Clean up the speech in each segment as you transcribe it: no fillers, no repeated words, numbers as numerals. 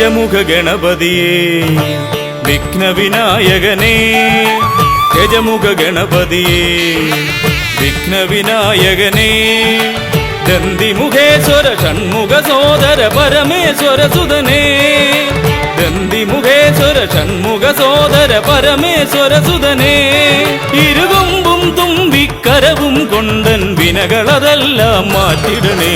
ഗജമുഖ ഗണപതിയേ വിഘ്നവിനായകനേ ഗജമുഖ ഗണപതിയേ വിഘ്നവിനായകനേ ദന്തിമുഖേശ്വര ഷൺമുഖ സോദര പരമേശ്വര സുതനേ ദന്തിമുഖേശ്വര ഷൺമുഖ സോദര പരമേശ്വര സുതനേ ഇരുകൊമ്പും തുമ്പിക്കരവും കൊണ്ടൻ വിനകളതെല്ലാം മാറ്റിടണേ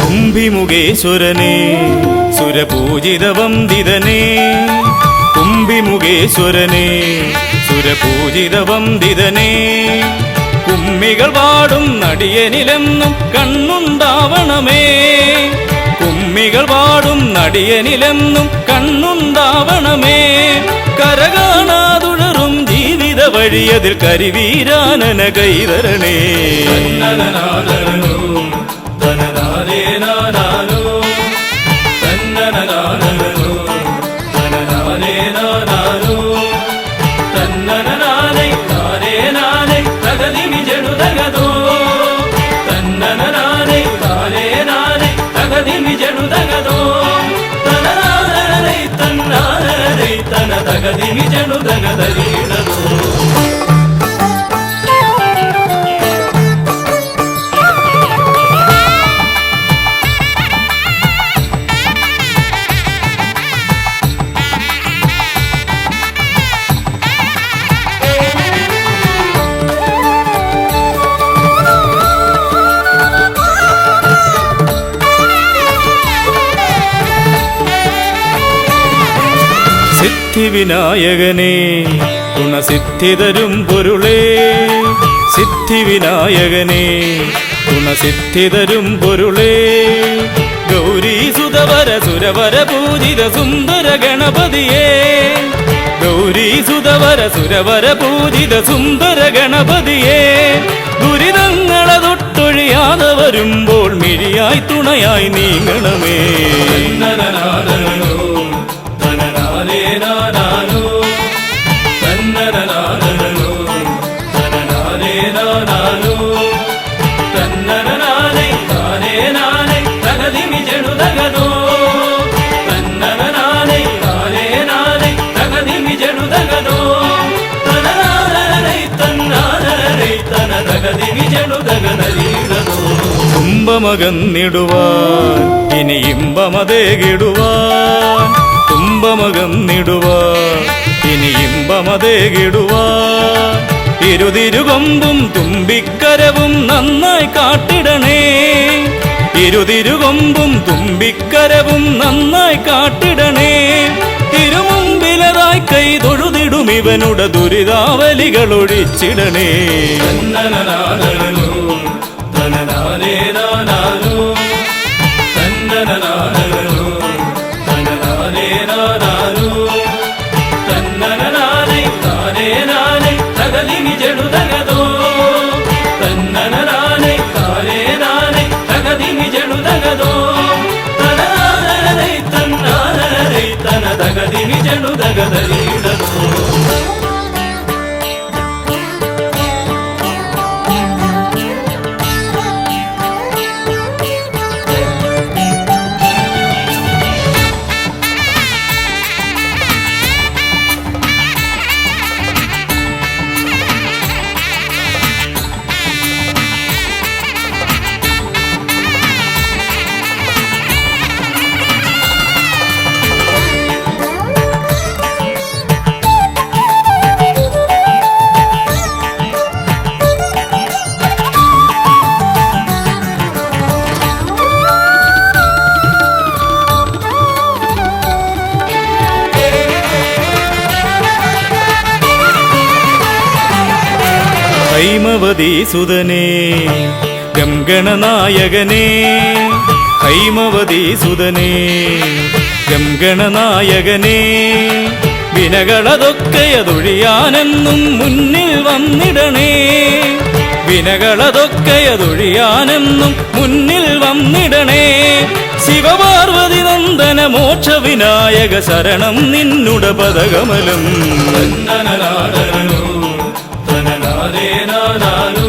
കുംഭിമുഖേശ്വരനേ സുരപൂജിതവന്ദിതനേ കുംഭിമുഖേശ്വരനേ സുരപൂജിതവന്ദിതനേ കുമ്മികൾ പാടും നടിയനിലെന്നും കണ്ണുണ്ടാവണമേ കുമ്മികൾ പാടും നടിയനിലെന്നും കണ്ണുണ്ടാവണമേ കരകാണാതുഴറും ജീവിത വഴിയതിൽ കരിവീരാനന കൈതരണേ സിദ്ധിവിനായകനേ ഗുണസിദ്ധിതരും പൊരുളേ സിദ്ധിവിനായകനേ ഗുണസിദ്ധിതരും പൊരുളേ ഗൗരീസുതവര സുരവര പൂജിത സുന്ദര ഗണപതിയേ ഗൗരീസുതവര സുരവര പൂജിത സുന്ദര ഗണപതിയേ ദുരിതങ്ങളെ തൊട്ടൊഴിയാതെ വരുമ്പോൾ മിഴിയായി തുണയായി നീങ്ങണമേ തുമ്പമകന്നിടുവാൻ ഇനി ഇമ്പമതേകിടുവാൻ തുമ്പമകന്നിടുവാൻ ഇനി ഇമ്പമതേകിടുവാൻ ഇരുതിരുകൊമ്പും തുമ്പിക്കരവും നന്നായി കാട്ടിടണേ ഇരുതിരുകൊമ്പും തുമ്പിക്കരവും നന്നായി കാട്ടിടണേ തിരുമുമ്പിലതായി കൈ തൊഴുതിടും ഇവനുടെ ദുരിതാവലികൾ ഒഴിച്ചിടണേ ഹൈമവതി സുതനേ ഗംഗണനായകനേ ഹൈമവതി സുതനേ ഗംഗണനായകനേ വിനകളതൊക്കെയതൊഴിയാനെന്നും മുന്നിൽ വന്നിടണേ. വിനകളതൊക്കെയതൊഴിയാനെന്നും മുന്നിൽ വന്നിടണേ. ശിവപാർവതി നന്ദന മോക്ഷ വിനായക ശരണം നിന്നുട പദകമലം. തന്നനനാദനോ തനനാദേ നാദാനോ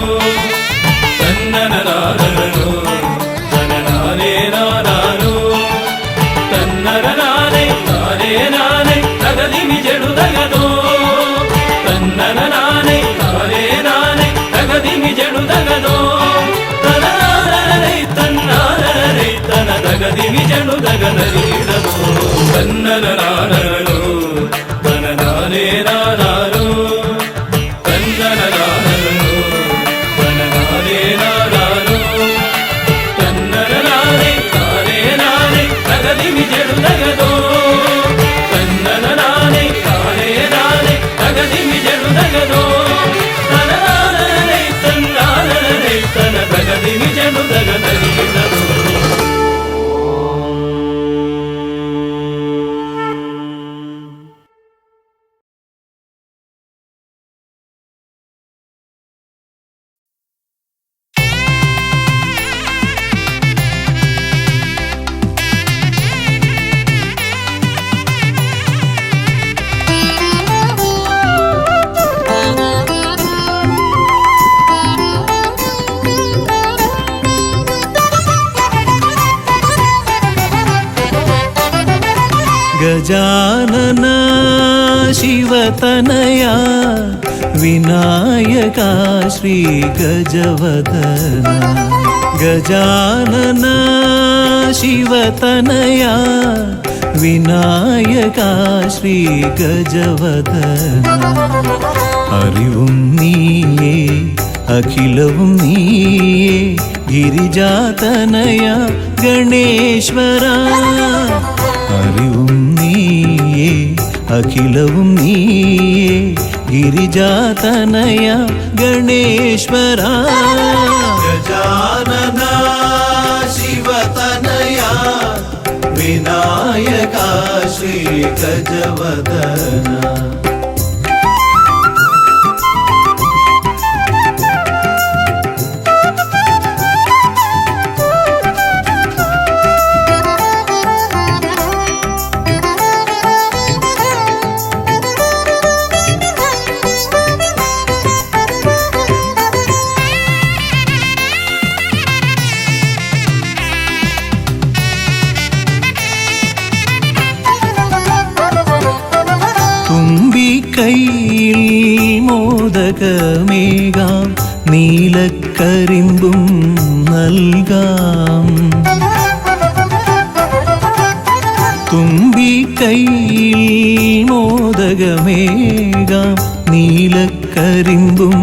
തന്നനനാദനോ തനനാദേ നാദാനോ തന്നനനാദേ നാദേ നാദേ തകതിമി ജടുതകതോ തന്നനനാദേ നാദേ നാദേ തകതിമി ജടുതകതോ തനനാദനരൈ തന്നാദനരൈ തനതകതിമി ജടുതകതരീടതോ തന്നനനാദനോ തനനാദേ നാദാനോ തന്നനനാദനോ തനനാദേ നാദാനോ തന്നനനാദേ നാദേ നാദേ തകതിമി ജടുതകതോ തന്നനനാദേ നാദേ നാദേ തകതിമി ജടുതകതോ തനനാദനരൈ തന്നാദനരൈ തനതകതിമി ജടുതകതരീടതോ. गजानन शिवतनया विनायका श्री गजवदना. गजानन शिवतनया विनायका श्री गजवदना. അറിവും നീയേ അഖിലവും നീയേ ഗിരിജാതനയ ഗണേശ്വര. അറിവും നീയേ അഖിലവും നീയേ ഗിരിജാതനയ ഗണേശ്വര. ഗജാനന ശിവതനയ വിനായക ശ്രീ ഗജവദന. കൈയിൽ മോദകമേകാം നീലക്കരിമ്പും നൽകാം. തുമ്പിക്കൈയിൽ മോദകമേകാം നീലക്കരിമ്പും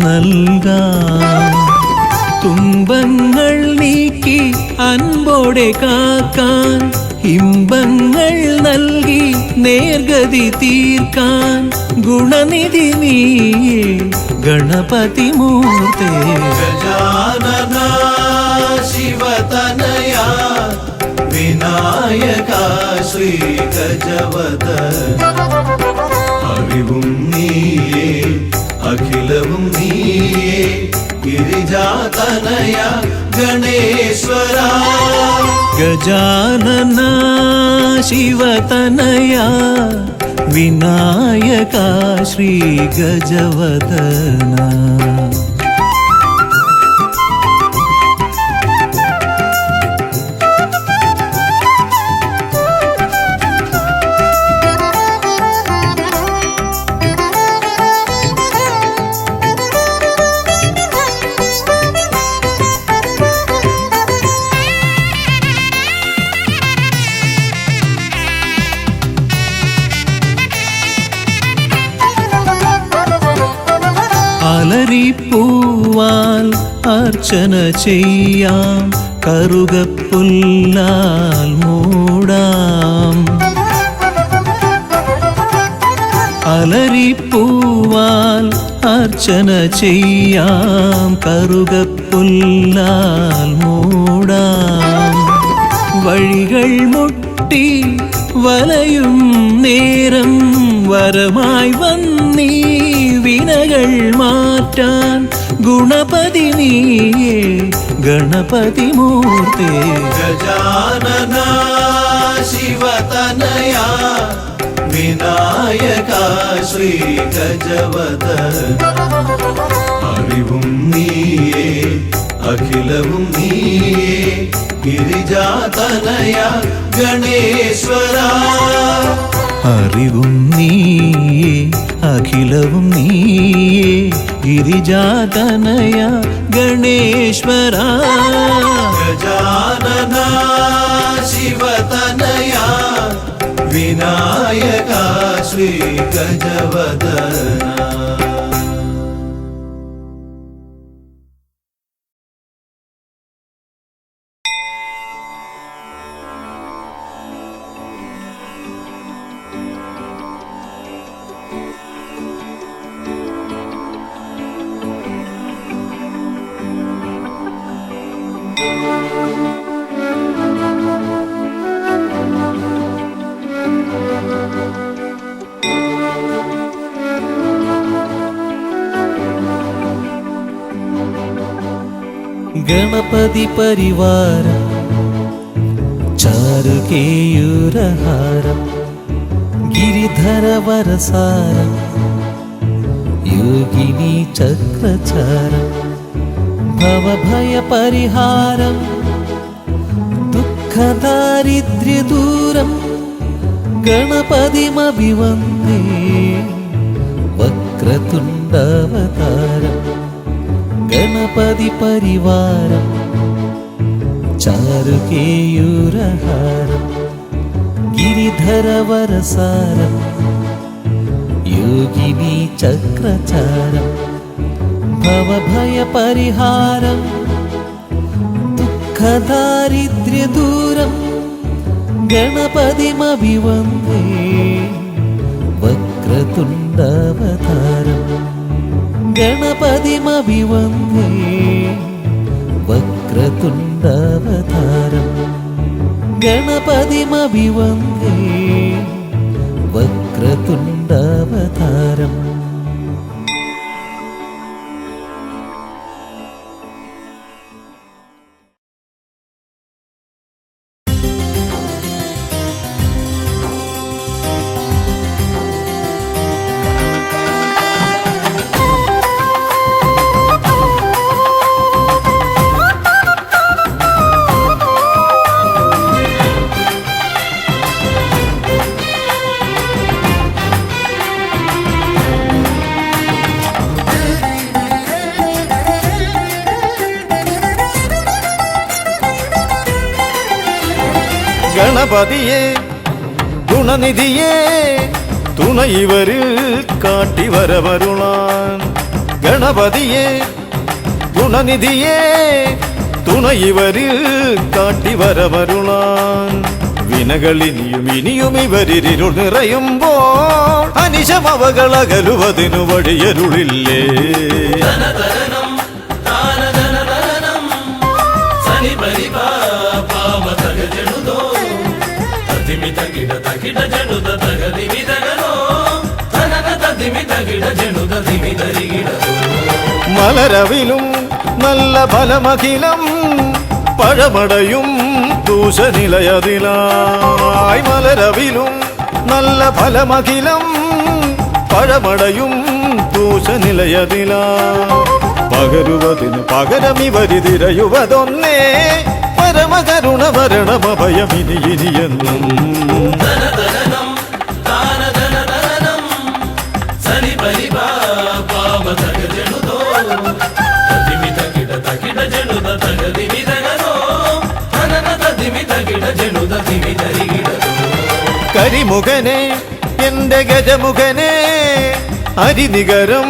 നൽകാം. തുമ്പങ്ങൾ നീക്കി അൻപോടെ കാക്കാൻ ഇമ്പങ്ങൾ നൽകി നേർഗതി തീർക്കാൻ ഗുണനിധി നീയേ ഗണപതി മൂർത്തേ. ഗജാനന ശിവതനയ വിനായക ശ്രീ ഗജവദന. അറിവും നീയേ അഖിലവും നീയേ ഗിരിജാതനയ ഗണേശ്വര. ഗജാനന ശിവതനയ വിനായക ശ്രീ ഗജവദന. അലരിപ്പൂവാൽ അർച്ചന ചെയ്യാം കറുകപ്പുല്ലാൽ മൂടാം. അലരിപ്പൂവാൽ അർച്ചന ചെയ്യാം കറുകപ്പുല്ലാൽ മൂടാം. വഴികൾ മുട്ടി വലയും നേരം വരമായി വന്നീ വിനകൾ മാറ്റാൻ ഗുണപതി നീയേ ഗണപതി മൂർത്തേ. ഗജാനന ശിവതനയ വിനായക ശ്രീ ഗജവദന. അറിവും നീയേ അഖിലവും നീയേ ഗിരിജാതനയ ഗണേശ്വര. അറിവും നീയേ അഖിലവും നീയേ ഗിരിജാതനയ ഗണേശ്വര. ഗജാനന ശിവതനയ വിനായക ശ്രീ ഗജവദന. ഗണപതി പരിവാരം ചാരുകേയൂരഹാരം ഗിരിധര വരസാരം യോഗിനി ചക്രചാരം ഭവഭയ പരിഹാരം ദുഃഖദാരിദ്ര്യദൂരം ഗണപതിമഭിവന്ദേ വക്രതുണ്ടവതാരം. ഗണപതി പരിവാരം ചാരുകേയൂരഹാരം ഗിരിധര വരസാരം യോഗിനി ചക്രചാരം ഭവഭയ പരിഹാരം ദുഃഖദാരിദ്ര്യദൂരം ഗണപതിമഭിവന്ദേ വക്രതുണ്ടവതാരം. ഗണപതിമഭിവന്ദേ വക്രതുണ്ടവതാരം. ഗണപതിമഭിവന്ദേ വക്രതുണ്ടവതാരം. ഗണപതിയെ ഗുണനിധിയെ തുണയിവരിൽ കാട്ടിവരവരുളാൻ. ഗണപതിയെ ഗുണനിധിയെ തുണയിവരിൽ കാട്ടിവരവരുളാൻ. വിനകളിനിയും ഇനിയും ഇവരിരുൾ നിറയുമ്പോൾ അനിശമവകളകലുവതിനു വഴിയരുളില്ലേ. മലരവിലും നല്ല ഫലമഖിലം പഴമടയും ദൂഷനിലയതിലായി. മലരവിലും നല്ല ഫലമഖിലം പഴമടയും ദൂഷനിലയതിലായി. പകരുവതിന് പകരമിവരിതിരയുവതൊന്നേ പരമകരുണ വരണമഭയമിനി ഇനിയെന്നും. കരിമുഖനെ എന്റെ ഗജമുഖനെ അരിനികരം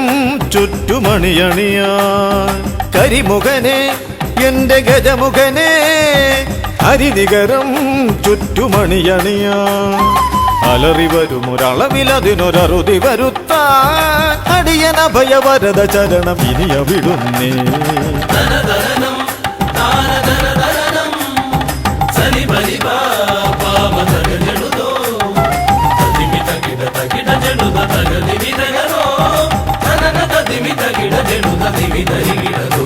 ചുറ്റുമണിയണിയാൻ. കരിമുഖനെ എന്റെ ഗജമുഖനെ അരിനികരം ചുറ്റുമണിയണിയാൻ. അലറി വരുമൊരളവിലതിനൊരറുതി വരുത്താൻ അടിയന ഭയവരത ചരണം ഇനിയ വിടുന്നേ. ದಿವಿದರಿಗಿಡದು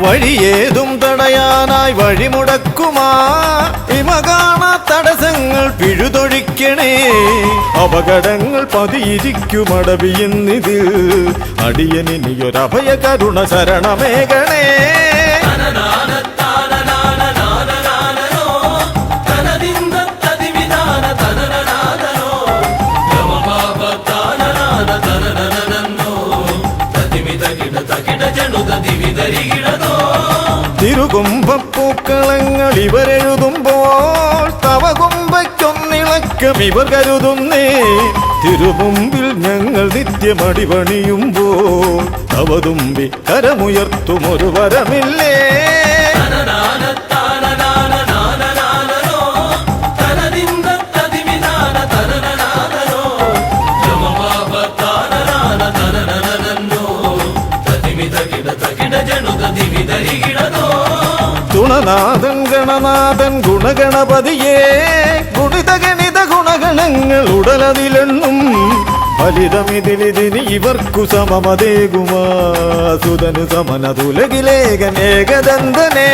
വഴിയേതും തടയാനായി വഴിമുടക്കുമാ ഇമ കാണാ തടസ്സങ്ങൾ പിഴുതൊഴിക്കണേ അപകടങ്ങൾ പതിയിരിക്കുമടവിയെന്നിതിൽ അടിയനിയൊരഭയ കരുണ ശരണമേകണേ തിരുകുംഭപ്പൂക്കളങ്ങൾ ഇവരെഴുതുമ്പോൾ തവ കുംഭയ്ക്കൊന്നിളക്കം ഇവർ കരുതുന്നേ തിരുമുമ്പിൽ ഞങ്ങൾ നിത്യമടിപണിയുമ്പോൾ തവതുമ്പി കരമുയർത്തുമൊരു വരമില്ലേ ഗുണനാഥൻ ഗണനാഥൻ ഗുണഗണപതിയേ ഗുണിത ഗണിത ഗുണഗണങ്ങൾ ഉടലതിലെണ്ണും ഫലിതമിതിലിതിന് ഇവർക്കു സമമതേകുമാ സുതനു സമനതുലകിലേകനേകദന്തനേ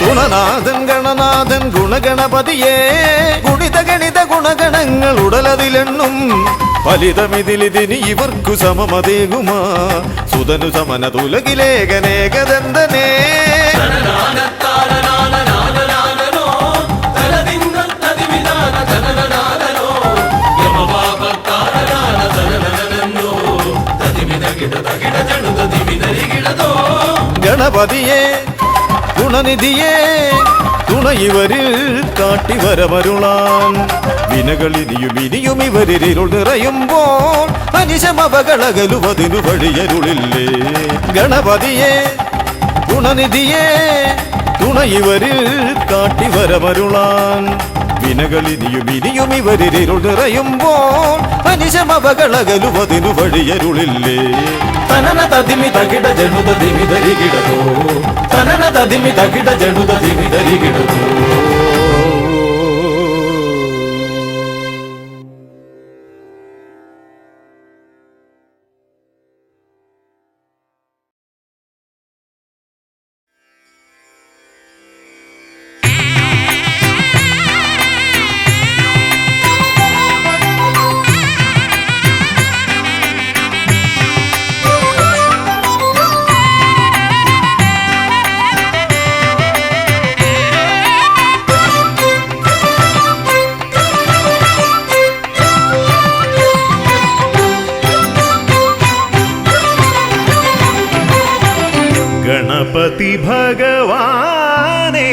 ഗുണനാഥൻ ഗണനാഥൻ ഗുണഗണപതിയേ ഗുണിത ഗണിത ഗുണഗണങ്ങൾ ഉടലതിലെണ്ണും ഫലിതമിതിലിതിന് ഇവർക്കു സമമതേകുമാ സുതനു സമനതുലകിലേകനേകദന്തനേ ഗണപതിയേ ഗുണനിധിയേ തുണയിവരിൽ കാട്ടിവരമരുളാൻ വിനകളിനിയും ഇനിയും ഇവരിരുൾ നിറയുമ്പോൾ അനിശമപകളകലുവതിനു വഴിയരുളില്ലേ ഗണപതിയേ ഗുണനിധിയേ തുണയിവരിൽ കാട്ടിവരമരുളാൻ വിനകളിനിയും ഇനിയും ഇവരിരുൾ നിറയുമ്പോൾ അനിശമപകളകലുവതിനു വഴിയരുളില്ലേ തനന തതിമി തകിട ജനുത ദിവിതരികിടതോ തനന തതിമി തകിട ജനുത ദിവിതരികിടതോ ഗണപതി ഭഗവാനേ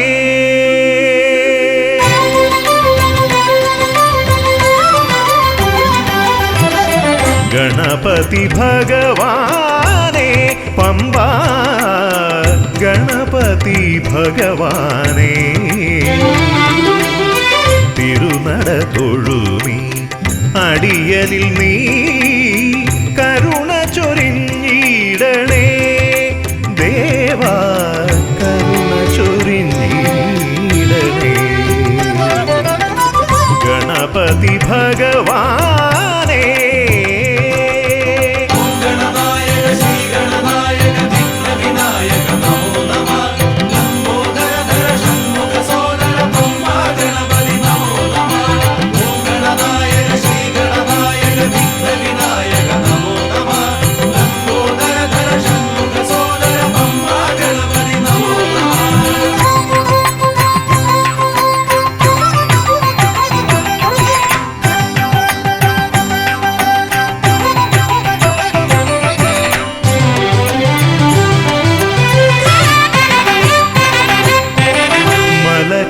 ഗണപതി ഭഗവാനേ പമ്പ ഗണപതി ഭഗവാനേ തിരുനട തൊഴുമി അടിയനിൽ നീ കരുണ ചൊരിഞ്ഞിടണേ ദേവാ കരുണ ചൊരിഞ്ഞിടണേ ഗണപതി ഭഗവാനേ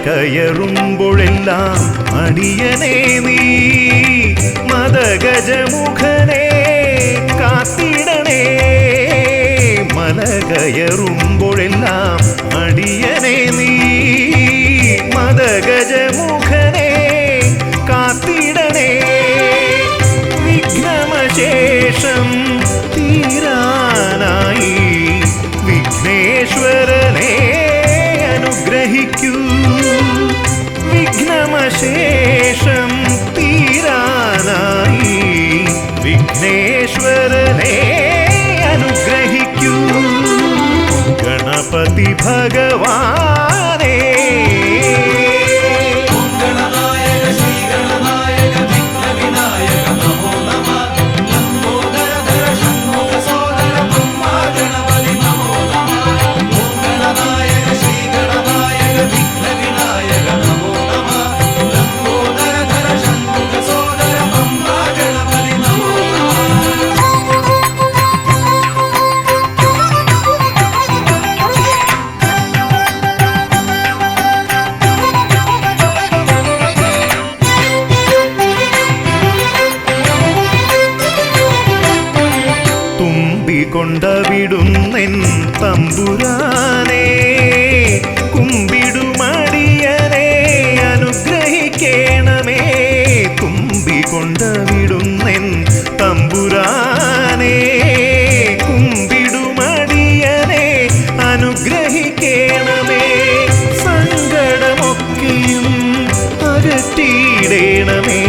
കയറുമ്പോഴെല്ലാം അടിയനെ നീ മദഗജമുഖനെ കാത്തിടണേ. മല കയറുമ്പോഴെല്ലാം അടിയനെ നീ മദഗജമുഖനെ കാത്തിടണേ. വിഘ്നമശേഷം തീരാനായി വിഘ്നേശ്വരനെ അനുഗ്രഹിക്കൂ. വിഘ്നമശേഷം തീരാനായി വിഘ്നേശ്വരനെ അനുഗ്രഹിക്കൂ. ഗണപതി ഭഗവാനേ കൊണ്ടവിടുന്നെൻ തമ്പുരാനെ കുമ്പിടുമടിയനെ അനുഗ്രഹിക്കണമേ. കുമ്പികൊണ്ടവിടുന്നെൻ തമ്പുരാനെ കുമ്പിടുമടിയനെ അനുഗ്രഹിക്കണമേ. സങ്കടമൊക്കെയും അകറ്റിയിടണമേ.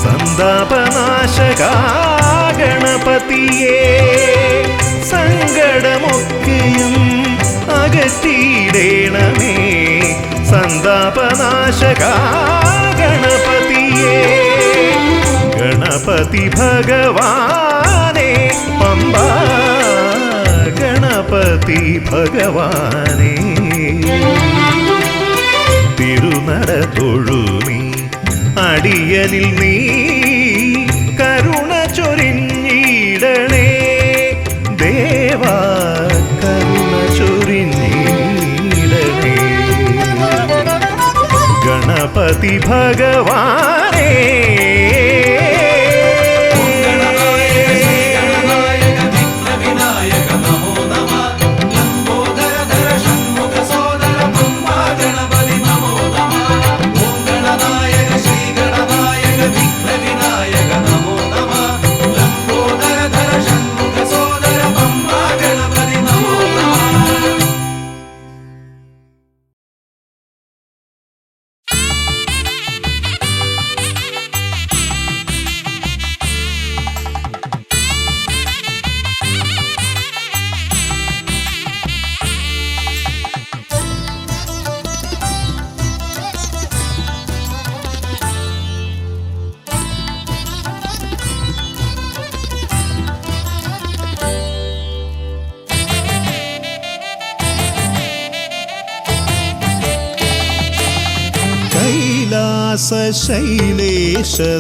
സന്താപനാശകാ ഗണപതിയേ സങ്കടമൊക്കെയും അകറ്റിയിടണമേ. സന്താപനാശകാ ഗണപതിയേ ഗണപതി ഭഗവാനേ പമ്പാ ഗണപതി ഭഗവാനേ. തിരുനട തൊഴുമീ അടിയനിൽ നീ കരുണ ചൊരിഞ്ഞിടണേ. ദേവാ കരുണ ചൊരിഞ്ഞിടണേ. ഗണപതി ഭഗവാനേ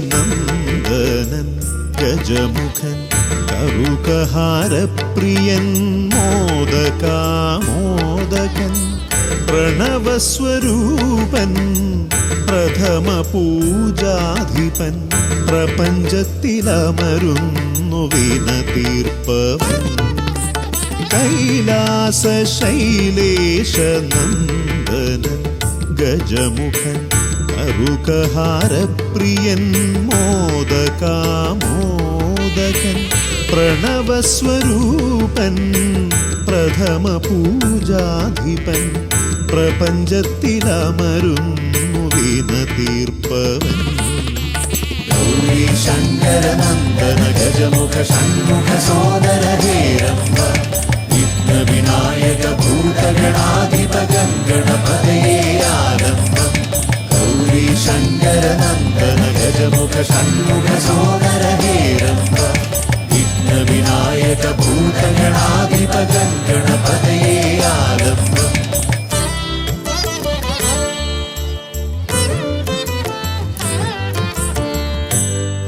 ശൈലേശനന്ദനൻ ഗജമുഖൻ കറുകഹാരപ്രിയൻ മോദകാമോദകൻ പ്രണവസ്വരൂപൻ പ്രഥമ പൂജാധിപൻ പ്രപഞ്ചത്തിലമരുന്നു വിനതീർപ്പവൻ. കൈലാസ ശൈലേശനന്ദനൻ ഗജമുഖൻ കറുകഹാരപ്രിയൻ മോദകാമോദകൻ പ്രണവസ്വരൂപൻ പ്രഥമ പൂജാധിപൻ പ്രപഞ്ചത്തിലമരുന്നു വിനതീർപ്പവൻ. ഗൗരീ ശങ്കരനന്ദന ഗജമുഖ ഷൺമുഖ സോദര ഹേരംബ വിഘ്നവിനായക ഭൂതഗണാധിപ ഗണപതയേ ആലംബം. ഗൗരീ ശങ്കരനന്ദന ഗജമുഖ ഷൺമുഖ സോദര ഹേരംബ വിഘ്നവിനായക ഭൂതഗണാധിപ ഗണപതയേ ആലംബം.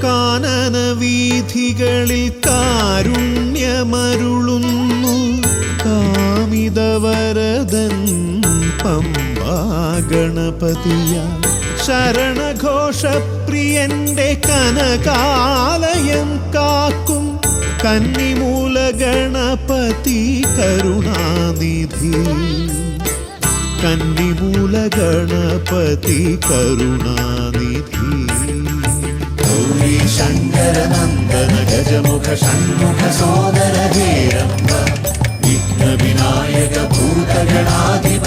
കാനന വീഥികളിൽ കാരുണ്യമരുളുന്നു കാമിത മഹാഗണപതിയ ശരണഘോഷപ്രിയന്റെ കനകാലയം കാക്കും കന്നിമൂല ഗണപതി കരുണാനിധി കന്നിമൂല ഗണപതി കരുണാനിധി ഗൗരി ശങ്കര നന്ദന ഗജമുഖ ഷൺമുഖ സോദര ഹേരംബ വിഘ്ന വിനായക ഭൂതഗണാധിപ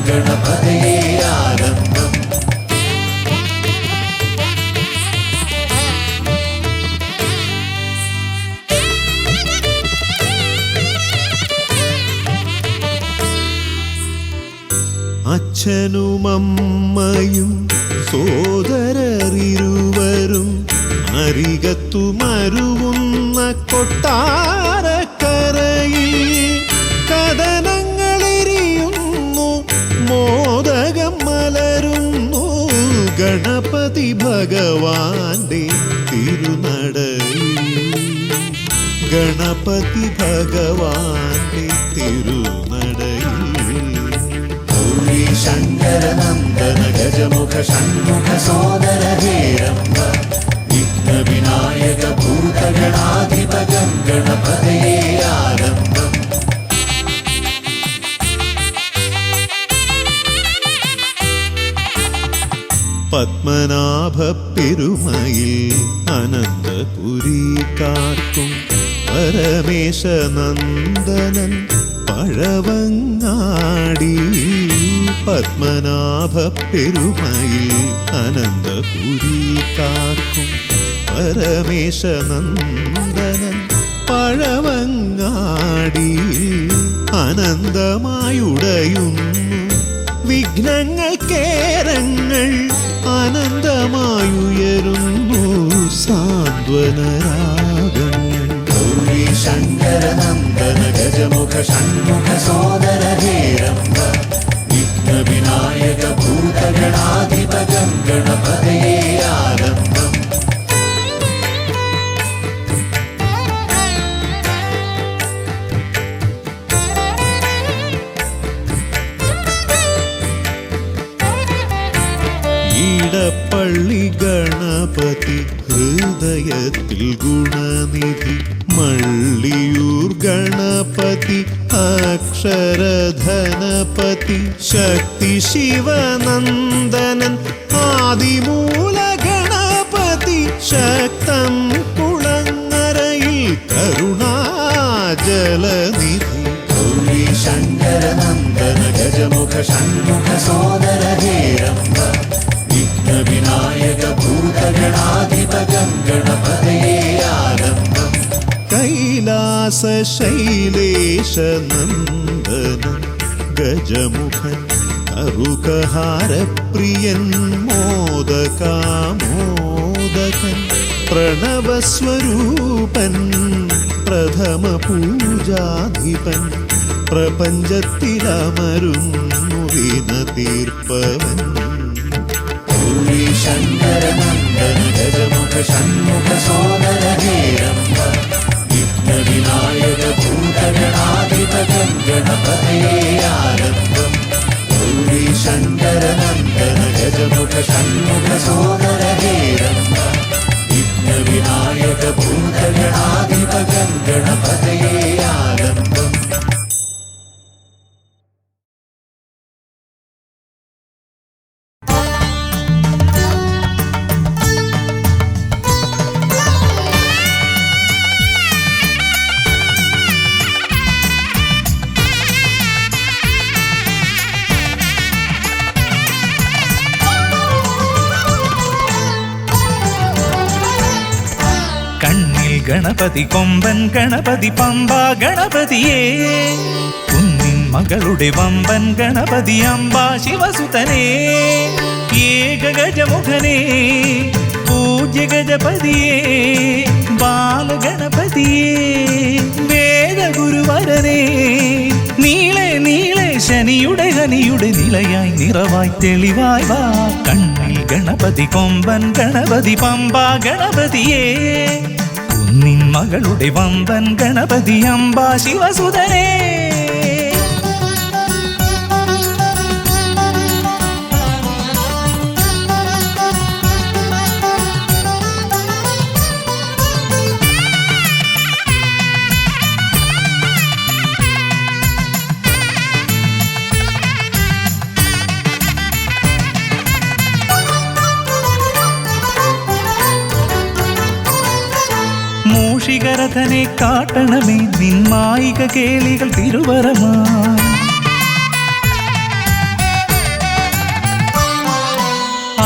ഗണപതയേ ആരംഭം അച്ഛനുമമ്മയും സോദരരിരുവരും അരികത്തു മരുവുന്ന കൊട്ടാരക്കരയിൽ കഥനങ്ങളെരിയുന്നു മോദകം മലരുന്നു ഗണപതി ഭഗവാന്റെ തിരുനടയിൽ ഗണപതി ഭഗവാന്റെ തിരുനടയിൽ ഗൗരി ശങ്കര നന്ദന ഗജമുഖ ഷൺമുഖ സോദര ഹേരംബ വിഘ്ന വിനായക ഭൂതഗണാധിപ ഗണപതയേ ആരംഭം പത്മനാഭ പെരുമയിൽ അനന്തപുരി കാക്കും പരമേശ നന്ദനൻ പഴവങ്ങാടി പത്മനാഭ പെരുമയിൽ അനന്തപുരി കാക്കും പരമേശ നന്ദനൻ പഴവങ്ങാടി അനന്തമായുടയുന്നു വിഘ്നങ്ങൾ കേരങ്ങൾ അനന്തമായുയരുന്നു സാന്ത്വനരാഗങ്ങൾ ഗൗരി ശങ്കര നന്ദന ഗജമുഖ ഷൺമുഖ സോദര ഹേരംബ വിഘ്ന വിനായക ഭൂതഗണാധിപ ഗണപതയേ ആരംഭം പള്ളി ഗണപതി ഹൃദയത്തിൽ ഗുണനിധി മള്ളിയൂർ ഗണപതി അക്ഷരധനപതി ശക്തി ശിവനന്ദനൻ ആദിമൂല ഗണപതി ശക്തം കുളങ്ങരയിൽ കരുണാജലനിധി ഗൗരി ശങ്കര നന്ദന ഗജമുഖ ഷൺമുഖ സോദര ഹേരംബ വിഘ്ന വിനായക ഭൂതഗണാധിപ ഗണപതയേ ആരംഭം കൈലാസ ശൈലേശ നന്ദനൻ ഗജമുഖൻ കറുകഹാരപ്രിയൻ മോദകാമോദകൻ പ്രണവസ്വരൂപൻ പ്രഥമ പൂജാധിപൻ പ്രപഞ്ചത്തിലമരുന്നു വിന തീർപ്പവൻ ഗൗരി ശങ്കര നന്ദന ഗജമുഖ ഷൺമുഖ സോദര ഹേരംബ വിഘ്ന വിനായക ഭൂതഗണാധിപ ഗണപതയേ ആരംഭം ഗൗരി ശങ്കര നന്ദന ഗജമുഖ ഷൺമുഖ സോദര ഹേരംബ വിഘ്ന വിനായക ഭൂതഗണാധിപ ഗണപതയേ ആരംഭം ഗണപതി കൊമ്പൻ ഗണപതി പമ്പ ഗണപതിയേ കുന്നിൻ മകളുടെ വമ്പൻ ഗണപതി അമ്പ ശിവസുതനേ ഏക ഗജമുഖനേ പൂജ്യ ഗജപതിയേ ബാലഗണപതിയേ വേദഗുരുവരനേ നീളെ നീളെ ശനിയുടെ ഹനിയുടെ നിലയായി നിറവായി തെളിവായി വാ കണ്ണിൽ ഗണപതി കൊമ്പൻ ഗണപതി പമ്പ ഗണപതിയേ നിൻ മകളുടെ വമ്പൻ ഗണപതി അമ്പ ശിവസുതനേ ഏകരഥനെ കാട്ടണമേ നിന്മായിക കേളികൾ തിരുവരമാ.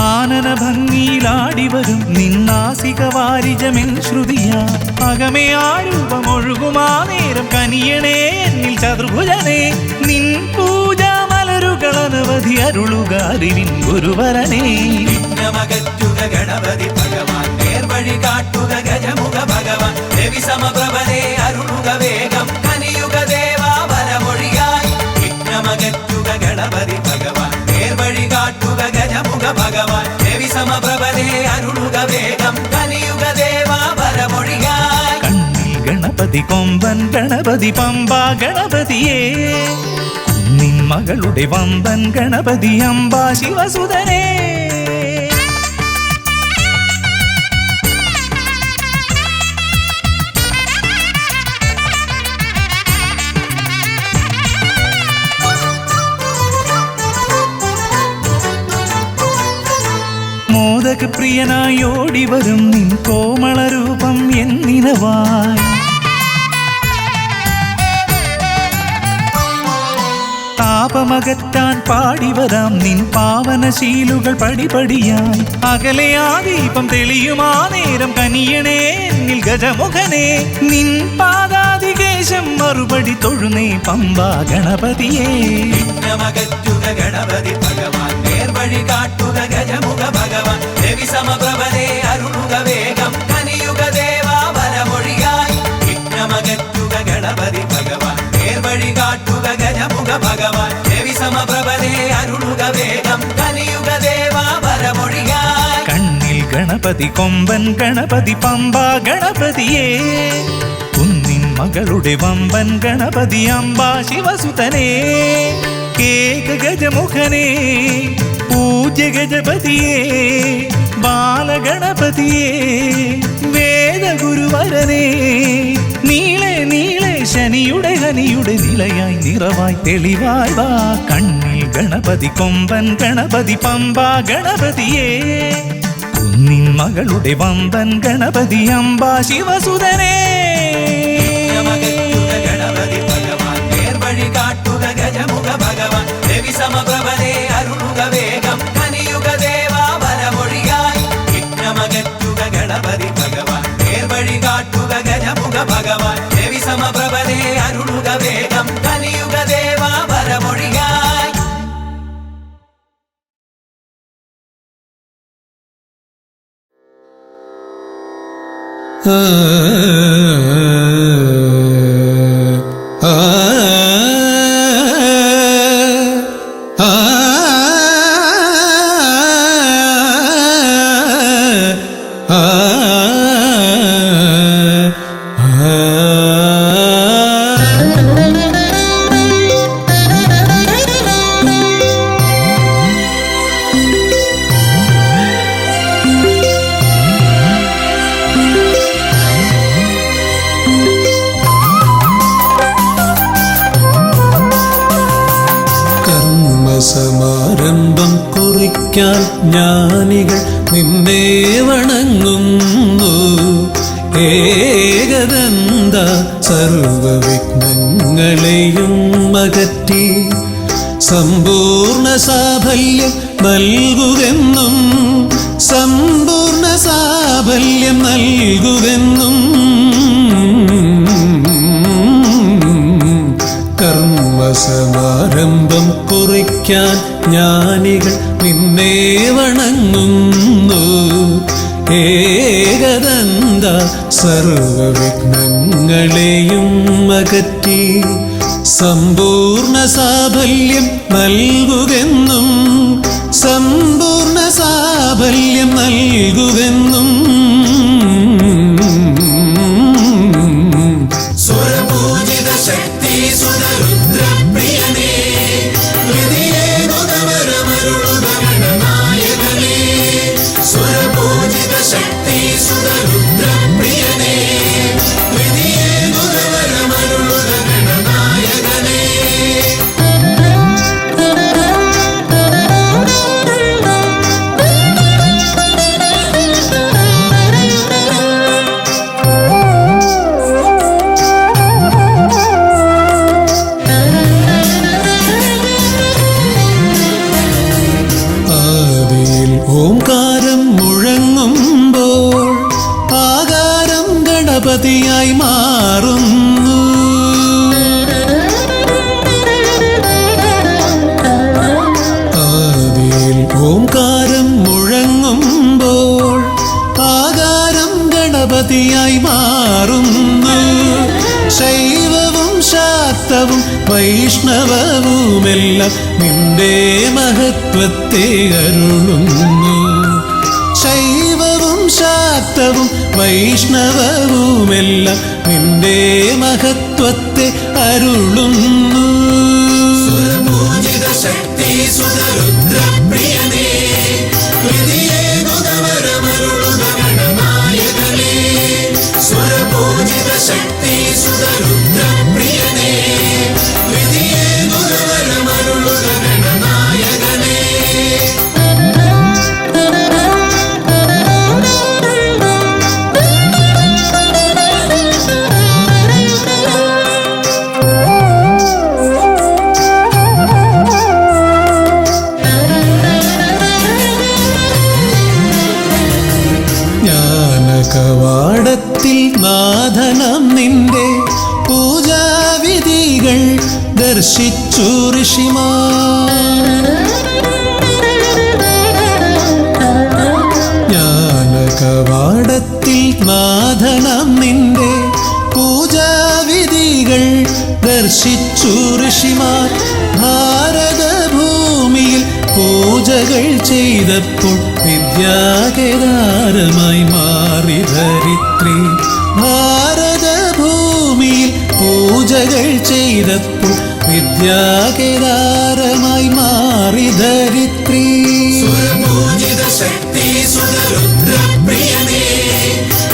ആനന ഭംഗിയിലാടിവരും നിന്നാസിക വാരിജമെൻ ശ്രുതിയാ. അകമേ ആരൂപമൊഴുകുമാ നേരം കനിയണേ എന്നിൽ ചതുർഭുജനേ. നിൻ പൂജാ മലരുകൾ അനവധി അരുളുക അറിവിൻ ഗുരുവരനേ. വിഘ്നമകറ്റുക ഗണപതി ഭഗവാൻ, നേർവഴി കാട്ടുക ഗജമുഖ ഭഗവാൻ. രവി സമപ്രഭനെ അരുളുക വേഗം, കനിയുക ദേവാ വരമൊഴിയായി. വിഘ്നമകറ്റുക ഗണപതി ഭഗവാൻ, നേർവഴി കാട്ടുക ഗജമുഖ ഭഗവാൻ. രവി സമപ്രഭനെ അരുളുക വേഗം, കനിയുക ദേവാ വരമൊഴിയായി. കണ്ണിൽ ഗണപതി കൊമ്പൻ ഗണപതി പമ്പ ഗണപതിയേ. നിൻ മകളുടെ വമ്പൻ ഗണപതി അംബാ ശിവസുതനേ. മോദകപ്രിയനായി ഓടിവരും നിൻ കോമളരൂപം എന്നിനവായി. താപമകറ്റാൻ പാടിവരാം നിൻ പാവനശീലുകൾ പടിപടിയായി. അകലെ ആ ദീപം തെളിയുമാ നേരം കനിയണേ എന്നിൽ ഗജമുഖനേ. നിൻ പാദാതികേശം മറുപടി തൊഴുന്നേ പമ്പാ ഗണപതിയേ. വിഘ്നമകറ്റുക ഗണപതി ഭഗവാൻ, നേർവഴി കാട്ടുക ഗജമുഖ ഭഗവാൻ. രവി സമപ്രഭനെ അരുളുക വേഗം, കനിയുക ദേവാ വരമൊഴിയായി. വിഘ്നമകറ്റുക ഗണപതി ഭഗവാൻ, നേർവഴി കാട്ടുക ഗജമുഖ ഭഗവാൻ. രവി സമപ്രഭനെ അരുളുക വേഗം, കനിയുക ദേവാ വരമൊഴിയായി. കണ്ണിൽ ഗണപതി കൊമ്പൻ ഗണപതി പമ്പ ഗണപതിയേ. കുന്നിൻ മകളുടെ വമ്പൻ ഗണപതി അംബാ ശിവസുതനേ. കേക ഗജമുഖനേ പൂജ്യ ഗജപതിയേ. ബാലഗണപതിയേ വേദഗുരുവരനേ. നീളെ നീളെ ശനിയുടെ ഹനിയുടെ നിലയായി നിറവായി തെളിവായി വാ. കണ്ണിൽ ഗണപതി കൊമ്പൻ ഗണപതി പമ്പ ഗണപതിയേ. കുന്നിൻ മകളുടെ വമ്പൻ ഗണപതി അംബാ ശിവസുതനേ. വിഘ്നമകറ്റുക ഗണപതി ഭഗവാൻ, നേർവഴി കാട്ടുക ഗജമുഖ ഭഗവാൻ. രവി സമപ്രഭനെ അരുളുക വേഗം, കനിയുക ദേവാ വരമൊഴിയായി. വിഘ്നമകറ്റുക ഗണപതി ഭഗവാൻ, നേർവഴി കാട്ടുക ഗജമുഖ ഭഗവാൻ. രവി സമപ്രഭനെ അരുളുക വേഗം, കനിയുക ദേവാ വരമൊഴിയായി. സമാരംഭം കുറിക്കാൻ ജ്ഞാനികൾ നിന്നെ വണങ്ങുന്നു. ഏകദന്ത സർവവിഘ്നങ്ങളെയും അകറ്റി സമ്പൂർണ്ണ സാഫല്യം നൽകുകെന്നും സമ്പൂർണ്ണ സാഫല്യം നൽകുകെന്നും കർമ്മസമാരംഭം കുറിക്കാൻ ജ്ഞാനികൾ നിന്നെ വണങ്ങുന്നു. ഏകദന്ത സർവവിഘ്നങ്ങളെയും അകറ്റി സമ്പൂർണ്ണ സാഫല്യം നൽകുകെന്നും സമ്പൂർണ്ണ സാഫല്യം നൽകുകെന്നും സ്വരപൂജിത ശക്തി സുരരുദ്രപ്രിയനേ, ഹൃദയേ ഗുണവരമരുളുക ഗണനായകനേ. സ്വരപൂജിത ശക്തി സുരരുദ്രപ്രിയനേ, ഹൃദയേ ഗുണവരമരുളുക ഗണനായകനേ. വൈഷ്ണവവുമെല്ലാം നിന്റെ മഹത്വത്തെ അരുളുന്നു. ശൈവവും ശാക്തവും വൈഷ്ണവവുമെല്ലാം നിന്റെ മഹത്വത്തെ അരുളുന്നു. സുരപൂജിത ശക്തി സുതരുദ്രപ്രിയനേ, ഹൃദയേകുതവരമരുളുക ഗണനായകനേ. സുരപൂജിത ശക്തി സുതരുദ്രപ്രിയനേ, ഹൃദയേകുതവരമരുളുക ഗണനായകനേ. കവാടത്തിൽ നാഥനം നിന്റെ പൂജാവിധികൾ ദർശിച്ചു ഋഷിമാർ. ജ്ഞാനകവാടത്തിൽ നാഥനം നിന്റെ പൂജാവിധികൾ ദർശിച്ചു ഋഷിമാർ. ഭാരതഭൂമിയിൽ പൂജകൾ ചെയ്തപ്പോൾ വിദ്യാകേദാരമായി മാറി ധരിത്രി. ഭാരതഭൂമിയിൽ പൂജകൾ ചെയ്തപ്പോൾ വിദ്യാകേദാരമായി മാറി ധരിത്രി. സുരപൂജിത ശക്തി സുതരുദ്രപ്രിയനേ,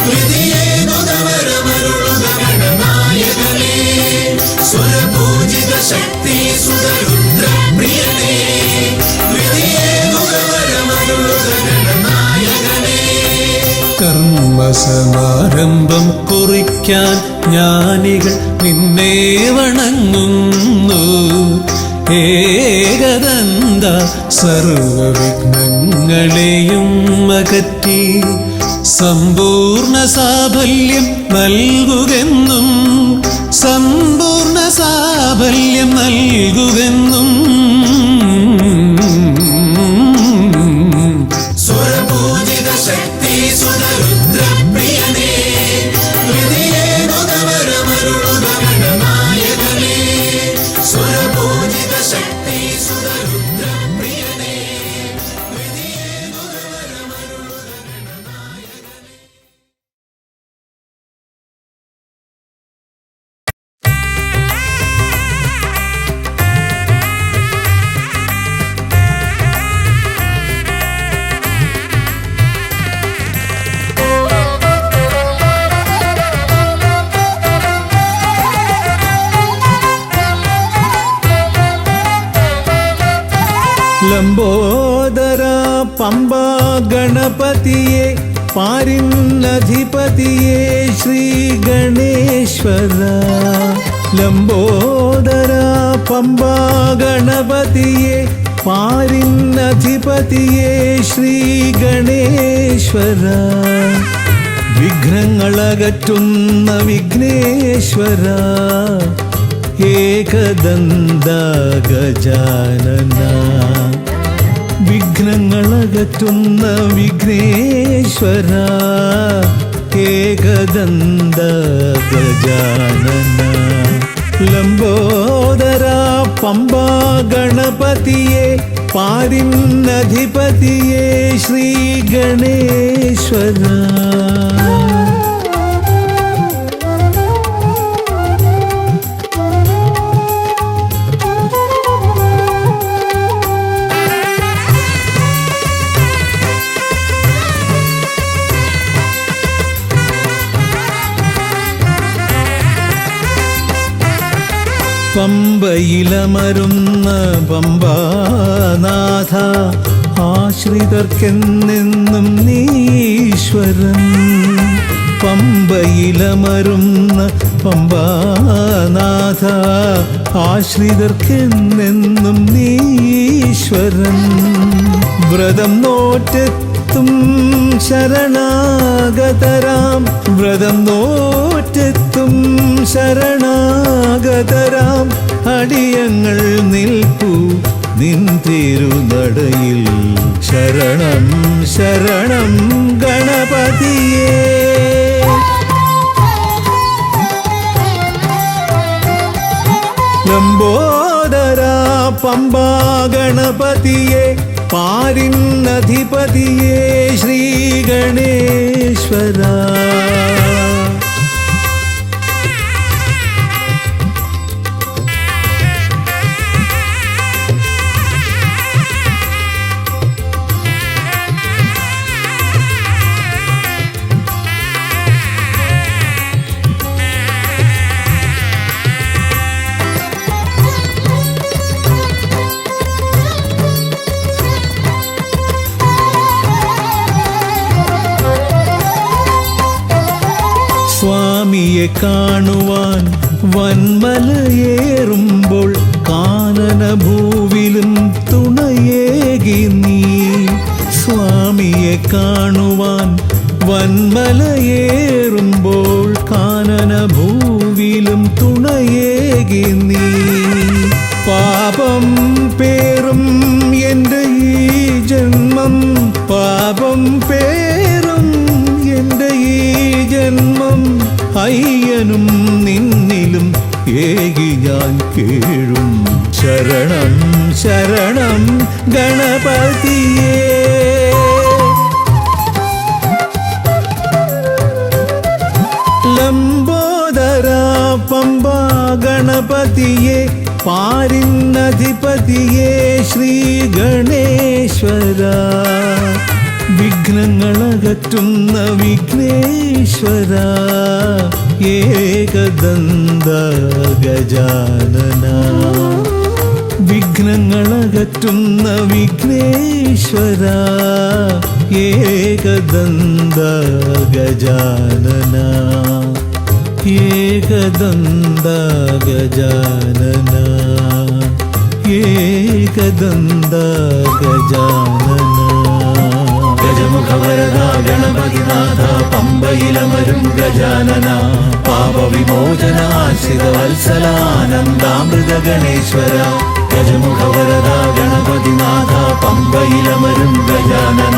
ഹൃദയേകുതവരമരുളുക ഗണനായകനേ. സുരപൂജിത ശക്തി സുതരുദ്രപ്രിയനേ, ഹൃദയേകുതവരമരുളുക ഗണനായകനേ. കർമ്മസമാരംഭം കുറിക്കാൻ ജ്ഞാനികൾ നിന്നെ വണങ്ങുന്നു. ഏകദന്ത സർവവിഘ്നങ്ങളെയും അകറ്റി സമ്പൂർണ്ണ സാഫല്യം നൽകുകെന്നും, സമ്പൂർണ്ണ സാഫല്യം നൽകുകെന്നും. സുരപൂജിത ശക്തി സുതരുദ്രപ്രിയനേ, ഹൃദയേകുതവരമരുളുക ഗണനായകനേ. സുരപൂജിത ശക്തി സുതരുദ്രപ്രിയനേ, ഹൃദയേകുതവരമരുളുക ഗണനായകനേ. ലംബോദര പമ്പ ഗണപതിയെ പാരിന്നധിപതിയെ ശ്രീ ഗണേശ്വര. ലംബോദര പമ്പ ഗണപതിയെ പാരിന്നധിപതിയെ ശ്രീ ഗണേശ്വര. വിഘ്നങ്ങളകറ്റുന്ന വിഘ്നേശ്വര, ഏകദന്ത ഗജാനന. വിഘ്നങ്ങളകറ്റുന്ന വിഘ്നേശ്വര, ഏകദന്ത ഗജാനന. ലംബോദര പമ്പ ഗണപതിയെ പാരിന്നധിപതിയെ ശ്രീ ഗണേശ്വര. പമ്പയിലമരുന്ന പമ്പാനാഥ, ആശ്രിതർക്കെന്നെന്നും നീശ്വരൻ. പമ്പയിലമരുന്ന പമ്പാനാഥ, ആശ്രിതർക്കെന്നെന്നും നീശ്വരൻ. വ്രതം നോറ്റെത്തും ശരണാഗതരാം, വ്രതം നോറ്റെത്തും ശരണാഗതരാം അടിയങ്ങൾ നിൽപ്പു നിൻ തിരുനടയിൽ. ശരണം ശരണം ഗണപതിയേ. ലംബോ പമ്പാ ഗണപതിയെ പാരിന്നധിപതിയെ ശ്രീ ഗണേശ്വര. സ്വാമിയെ കാണുവാൻ വന്മലയേറുമ്പോൾ കാനനഭൂവിലും തുണയേകി നീ. സ്വാമിയെ കാണുവാൻ വന്മലയേറുമ്പോൾ കാനനഭൂവിലും തുണയേകി നീ. പാപം പേറും എൻ്റെ ഈ ജന്മം, പാപം പേറും എൻ്റെ ഈ ജന്മം, അയ്യനും നിന്നിലും ഏകി ഞാൻ കേഴും. ശരണം ശരണം ഗണപതിയേ. ലംബോദര പമ്പാ ഗണപതിയെ പാരിന്നധിപതിയെ ശ്രീ ഗണേശ്വര. വിഘ്നങ്ങളകറ്റുന്ന വിഘ്നേശ്വര, ഏകദന്ത ഗജാനന. വിഘ്നങ്ങളകറ്റുന്ന വിഘ്നേശ്വര, ഏകദന്ത ഗജാനന. ഏകദന്ത ഗജാനന, ഏകദന്ത ഗജാനന. ഗജമുഖവരദ ഗണപതിനാഥ പമ്പയിലമരും ഗജാനന. പാപവിമോചനാശ്രിതവത്സലാനന്ദാമൃത ഗണേശ്വര. ഗജമുഖവരദ ഗണപതിനാഥ പമ്പയിലമരും ഗജാനന.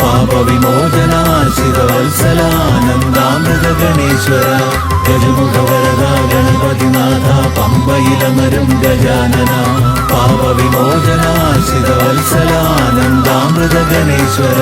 പാപവിമോചനാശ്രിതവത്സലാനന്ദാമൃത ഗണേശ്വര. ഗജമുഖവരദ ഗണപതിനാഥ പമ്പയിലമരും ഗജാനന. പാപവിമോചനാശ്രിതവത്സലാനന്ദാമൃത ഗണേശ്വര.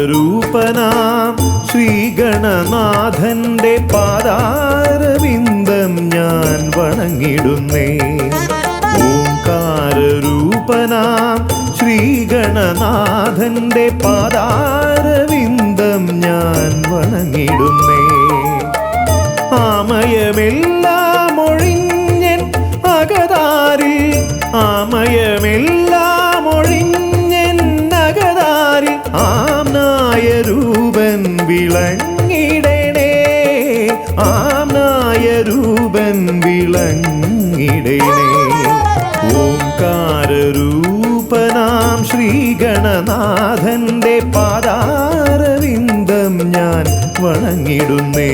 ഓംകാരരൂപനാം ശ്രീഗണനാഥന്റെ പാദാരവിന്ദം ഞാൻ വണങ്ങിടുന്നേ. ഓംകാരരൂപനാം ശ്രീഗണനാഥന്റെ പാദാരവിന്ദം ഞാൻ വണങ്ങിടുന്നേ. ആമയമെല്ലാം ഒഴിഞ്ഞൻ അകതാരിൽ, ആമയമെല്ലാം ഒഴിഞ്ഞൻ അകതാരിൽ ആംനായ രൂപൻ വിളങ്ങിടണേ. ആംനായ രൂപൻ വിളങ്ങിടണേ. ഓംകാരരൂപനാം ശ്രീഗണനാഥന്റെ പാദാരവിന്ദം ഞാൻ വണങ്ങിടുന്നേ.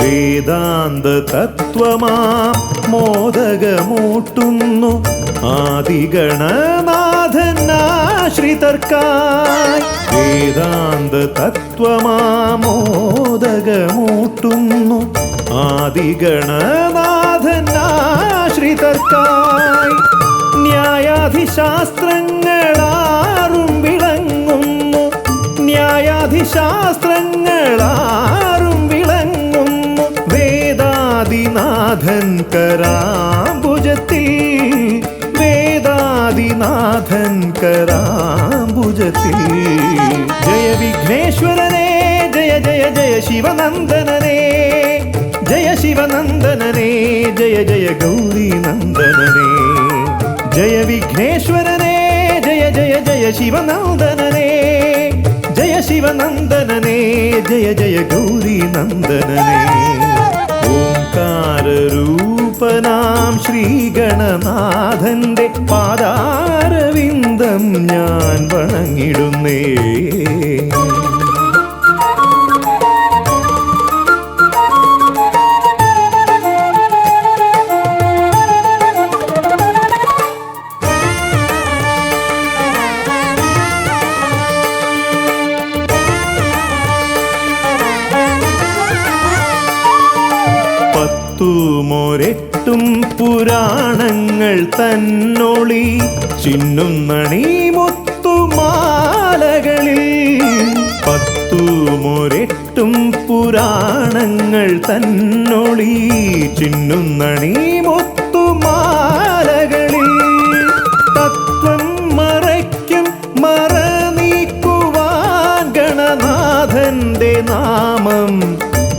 വേദാന്ത തത്വമാം മോദകമൂട്ടുന്നു ആദിഗണനാഥനാശ്രിതർക്കായി. വേദാന്ത തത്വമാം മോദകമൂട്ടുന്നു ആദിഗണനാഥനാശ്രിതർക്കായി ന്യായാധിശാസ്ത്രങ്ങളാറും വിളങ്ങുന്നു, ന്യായാധിശാസ്ത്രങ്ങളാറും വിളങ്ങുന്നു. വേദാദിനാഥൻ കരാംബുജത്തിൽ, വേദാദിനാഥൻ കരാംബുജത്തിൽ. ജയ വിഘ്നേശ്വരനേ ജയ ജയ ജയ ശിവനന്ദനനേ, ജയ ശിവനന്ദനനേ ജയ ജയ ഗൗരി നന്ദനനേ. ജയ വിഘ്നേശ്വരനേ ജയ ജയ ജയ ശിവനന്ദനനേ, ജയ ശിവനന്ദനനേ ജയ ജയ ഗൗരി നന്ദനനേ. ഓംകാരരൂപനാം ശ്രീഗണനാഥന്റെ പാദാരവിന്ദം ഞാൻ വണങ്ങിടുന്നേ. ും പുരാണങ്ങൾ തന്നൊളി ചിന്നുന്നണി മുത്തുമാലകളിൽ. 10 പുരാണങ്ങൾ തന്നൊളി ചിന്നുന്നണി മുത്തുമാലകളിൽ. തത്വം മറയ്ക്കും മറ നീക്കുവാൻ ഗണനാഥന്റെ നാമം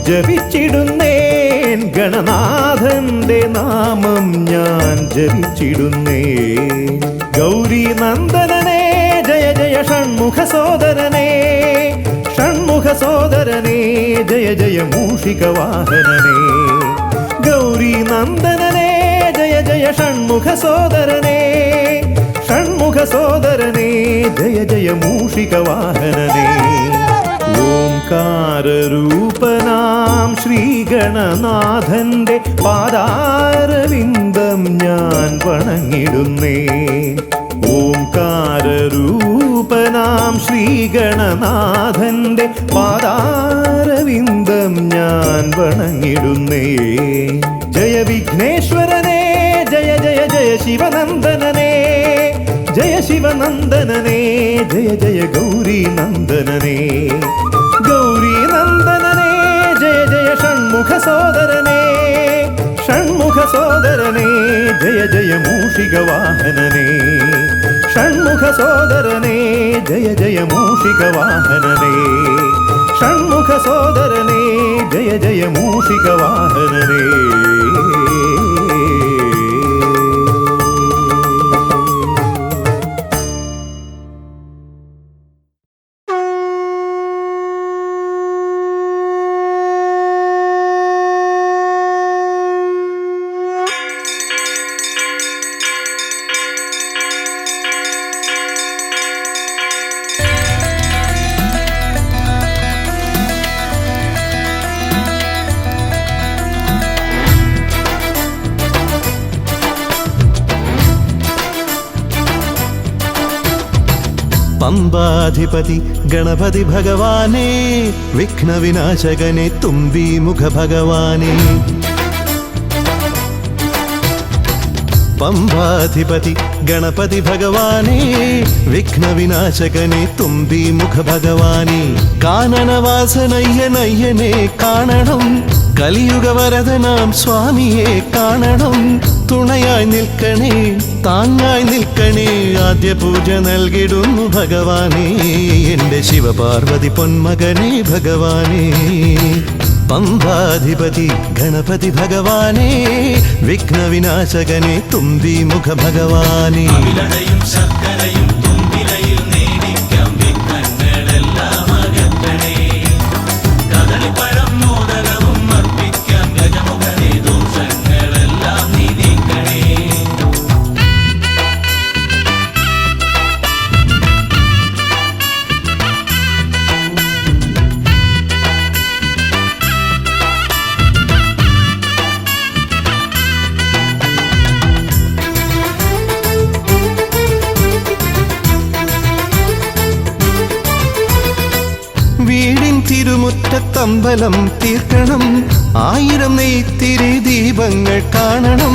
ജപിച്ചിടുന്നേൻ, ഗണനാഥന്റെ നാമം ഞാൻ ജപിച്ചിടുന്നേൻ. ഗൗരി നന്ദനനേ ജയ ജയ ഷൺമുഖ സോദരനേ, ഷൺമുഖ സോദരനേ ജയ ജയ മൂഷിക വാഹനനേ. ഗൗരി നന്ദനനേ ജയ ജയ ഷൺമുഖ സോദരനേ, ഷൺമുഖ സോദരനേ ജയ ജയ മൂഷിക വാഹനനേ. ഓംകാരരൂപനാം ശ്രീഗണനാഥന്റെ പാദാരവിന്ദം ഞാൻ വണങ്ങിടുന്നേ. ഓംകാരരൂപനാം ശ്രീഗണനാഥന്റെ പാദാരവിന്ദം ഞാൻ വണങ്ങിടുന്നേ. ജയ വിഘ്നേശ്വരനേ ജയ ജയ ജയ ശിവനന്ദനനേ, ജയ ശിവനന്ദനനേ ജയ ജയ ഗൗരി നന്ദനനേ. ഗൗരി നന്ദനനേ ജയ ജയ ഷൺമുഖ സോദരനേ, ഷൺമുഖ സോദരനേ ജയ ജയ മൂഷിക വാഹനനേ. ഷൺമുഖ സോദരനേ ജയ ജയ മൂഷിക വാഹനനേ, ഷൺമുഖ സോദരനേ ജയ ജയ മൂഷിക വാഹനനേ. പമ്പാധിപതി ഗണപതി ഭഗവാനേ, വിഘ്നവിനാശകനെ തുമ്പീമുഖ ഭഗവാനേ. പമ്പാധിപതി ഗണപതി ഭഗവാനേ, വിഘ്നവിനാശകനെ തുമ്പീമുഖ ഭഗവാനേ. കാനനവാസനയ്യനയ്യനെ കാണണം, കലിയുഗവരദനാം സ്വാമിയെ കാണണം. തുണയായി നിൽക്കണേ, താങ്ങായി നിൽക്കണേ, ആദ്യ പൂജ നൽകിടുന്നു ഭഗവാനേ. എൻ്റെ ശിവപാർവതി പൊന്മകനേ ഭഗവാനേ. പമ്പാധിപതി ഗണപതി ഭഗവാനേ, വിഘ്നവിനാശകനെ തുമ്പീമുഖ ഭഗവാനേ. ശർക്കരയും തുമ്പിലയിൽ നേടിക്കാം വിഘ്നങ്ങളെല്ലാം അകറ്റണേ. കദളിപ്പഴം മോദകവും അർപ്പിക്കാം ഗജമുഖനെ, ദോഷങ്ങളെല്ലാം നീ നീക്കണേ. അമ്പലം തീർക്കണം, 1000 നെയ്ത്തിരി ദീപങ്ങൾ കാണണം.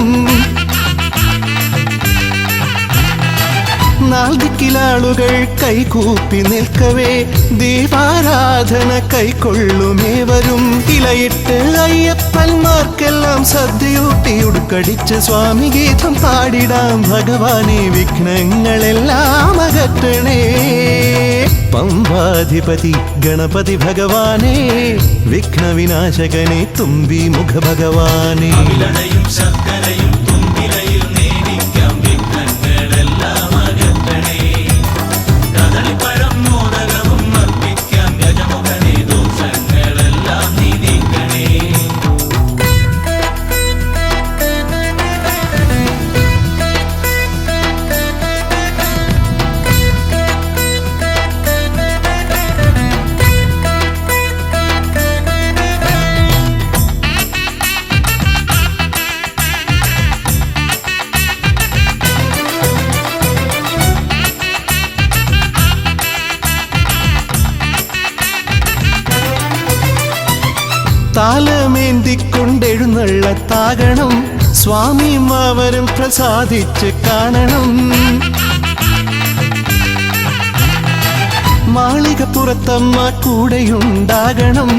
നാൽദിക്കിലാളുകൾ കൈകൂപ്പി നിൽക്കവേ ദീപാരാധന കൈക്കൊള്ളുമേവരും. ഇലയിട്ട് അയ്യപ്പന്മാർക്കെല്ലാം സദ്യയൂട്ടി ഉടുക്കടിച്ച് സ്വാമി ഗീതം പാടിടാം. ഭഗവാനെ വിഘ്നങ്ങളെല്ലാം അകറ്റണേ. പമ്പാധിപതി ഗണപതി ഭഗവാനെ, വിഘ്നവിനാശകനെ തുമ്പി മുഖ ഭഗവാനെ. അവിലടയും ശർക്കരയും തുമ്പിലയിൽ നേദിക്കാം വിഘ്നങ്ങളെല്ലാം അകറ്റണേ. കദളിപ്പഴം മോദകവും അർപ്പിക്കാം ഗജമുഖനെ, ദോഷങ്ങളെല്ലാം നീ നീക്കണേ. താലമേന്തിക്കൊണ്ടെഴുന്നള്ളത്താകണം, സ്വാമിയും അവരും പ്രസാദിച്ച് കാണണം. മാളികപ്പുറത്തമ്മ കൂടെയുണ്ടാകണം,